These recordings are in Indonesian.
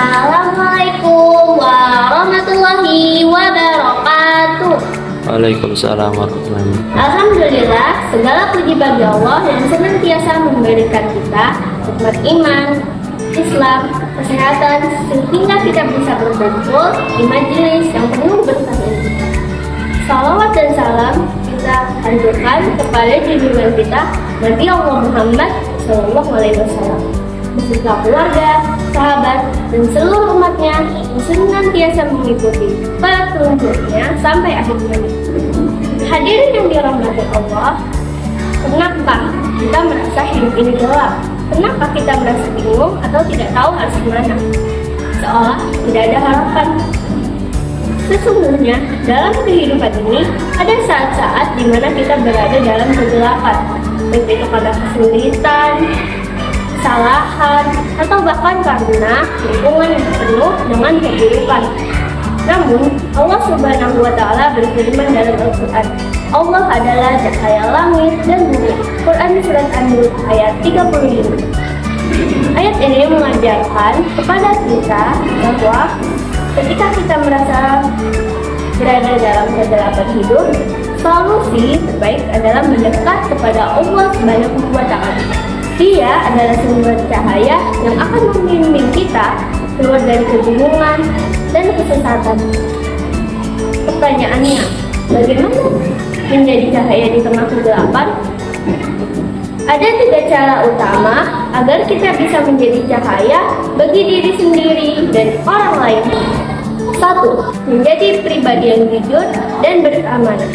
Assalamualaikum warahmatullahi wabarakatuh. Waalaikumsalam warahmatullahi wabarakatuh. Alhamdulillah, segala puji bagi Allah yang senantiasa memberikan kita nikmat iman, Islam, kesehatan, sehingga kita bisa berkumpul di majelis yang penuh berkah ini. Salawat dan salam kita hancurkan kepada junjungan kita Nabi Allah Muhammad SAW, beserta keluarga, sahabat, dan seluruh umatnya yang senantiasa mengikuti petunjuknya sampai akhir zaman. Hadirin yang dirahmati Allah, kenapa kita merasa hidup ini gelap? Kenapa kita merasa bingung atau tidak tahu harus kemana? Seolah tidak ada harapan. Sesungguhnya dalam kehidupan ini ada saat-saat di mana kita berada dalam kegelapan, baik itu karena kesulitan, kesalahan, atau bahkan karena lingkungan yang penuh dengan keburukan. Namun Allah Subhanahu wa Ta'ala berfirman dalam Al-Quran, Allah adalah cahaya langit dan bumi. Quran Surat An-Nur ayat 35. Ayat ini mengajarkan kepada kita bahwa ketika kita merasa berada dalam kegelapan hidup, solusi terbaik adalah mendekat kepada Allah Subhanahu wa Ta'ala. Dia adalah sumber cahaya yang akan membimbing kita keluar dari kebingungan dan kesesatan. Pertanyaannya, bagaimana menjadi cahaya di tengah kegelapan? Ada 3 cara utama agar kita bisa menjadi cahaya bagi diri sendiri dan orang lain. 1. Menjadi pribadi yang jujur dan beramanah.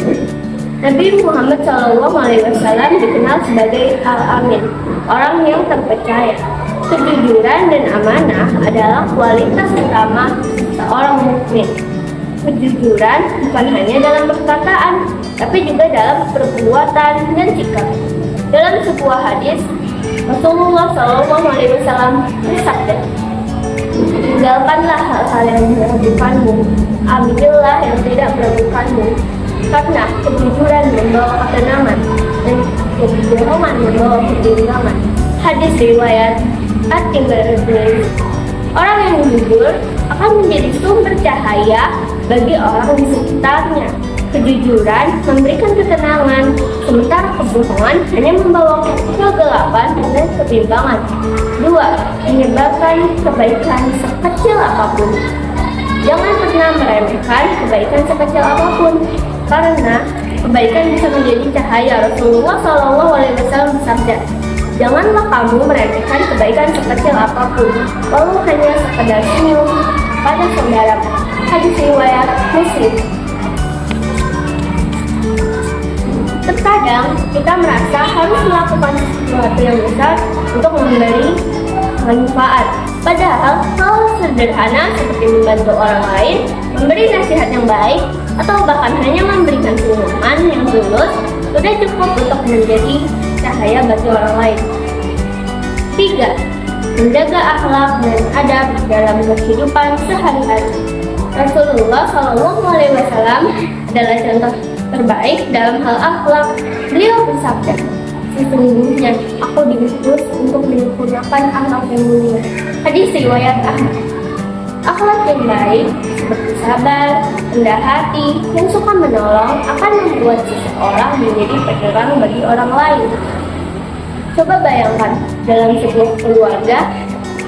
Nabi Muhammad SAW dikenal sebagai Al-Amin, orang yang terpercaya. Kejujuran dan amanah adalah kualitas utama seorang mukmin. Kejujuran bukan hanya dalam perkataan, tapi juga dalam perbuatan dan sikap. Dalam sebuah hadis, Rasulullah SAW bersabda, tinggalkanlah hal-hal yang meragukanmu, ambillah yang tidak meragukanmu, karena kejujuran membawa ketenangan dan kebohongan membawa kebimbangan. Hadis riwayat At-Tirmidzi. Orang yang jujur akan menjadi sumber cahaya bagi orang di sekitarnya. Kejujuran memberikan ketenangan, sementara kebohongan hanya membawa kegelapan dan kebimbangan. 2. Menyebarkan kebaikan sekecil apapun. Jangan pernah meremehkan kebaikan sekecil apapun, karena kebaikan bisa menjadi cahaya. Rasulullah SAW bersabda, janganlah kamu meremehkan kebaikan sekecil apapun, walau hanya sekedar senyum pada saudara. Hadis riwayat Muslim. Terkadang kita merasa harus melakukan sesuatu yang besar untuk memberi manfaat. Padahal hal sederhana seperti membantu orang lain, memberi nasihat yang baik, atau bahkan hanya memberikan senyuman yang tulus sudah cukup untuk menjadi cahaya bagi orang lain. 3. Menjaga akhlak dan adab dalam kehidupan sehari-hari. Rasulullah SAW adalah contoh terbaik dalam hal akhlak. Beliau bersabda, sesungguhnya aku diutus untuk menyempurnakan akhlak yang mulia. Hadis riwayat Ahmad. Akhlak yang baik seperti sabar, rendah hati, yang suka menolong akan membuat seseorang menjadi penerang bagi orang lain. Coba bayangkan dalam sebuah keluarga,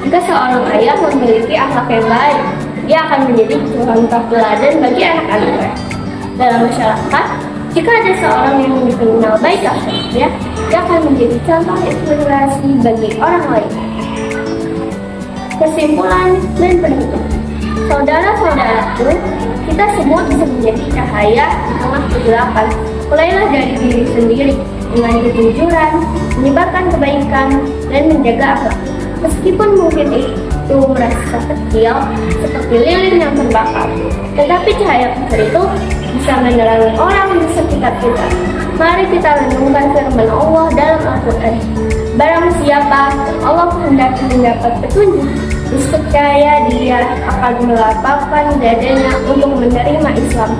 jika seorang ayah memiliki akhlak yang baik, dia akan menjadi contoh teladan bagi anak-anaknya. Dalam masyarakat, jika ada seorang yang dikenal baik akhlaknya, dia akan menjadi contoh inspirasi bagi orang lain. Kesimpulan dan penutup, saudara-saudaraku, kita semua bisa menjadi cahaya di tengah kegelapan. Mulailah dari diri sendiri dengan kejujuran, menyebarkan kebaikan, dan menjaga akhlak. Meskipun mungkin itu merasa kecil seperti lilin yang terbakar, tetapi cahaya kecil itu bisa menerangi orang di sekitar kita. Mari kita renungkan firman Allah dalam Al-Quran. Barang siapa Allah kehendaki mendapat petunjuk, niscaya dia akan melapangkan dadanya untuk menerima Islam.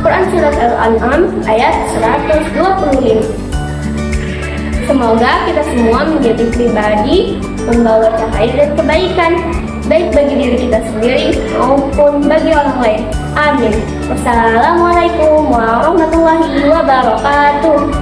Quran Surat Al-An'am ayat 125. Semoga kita semua menjadi pribadi membawa cahaya dan kebaikan, baik bagi diri kita sendiri maupun bagi orang lain. Amin. Wassalamualaikum warahmatullahi wabarakatuh.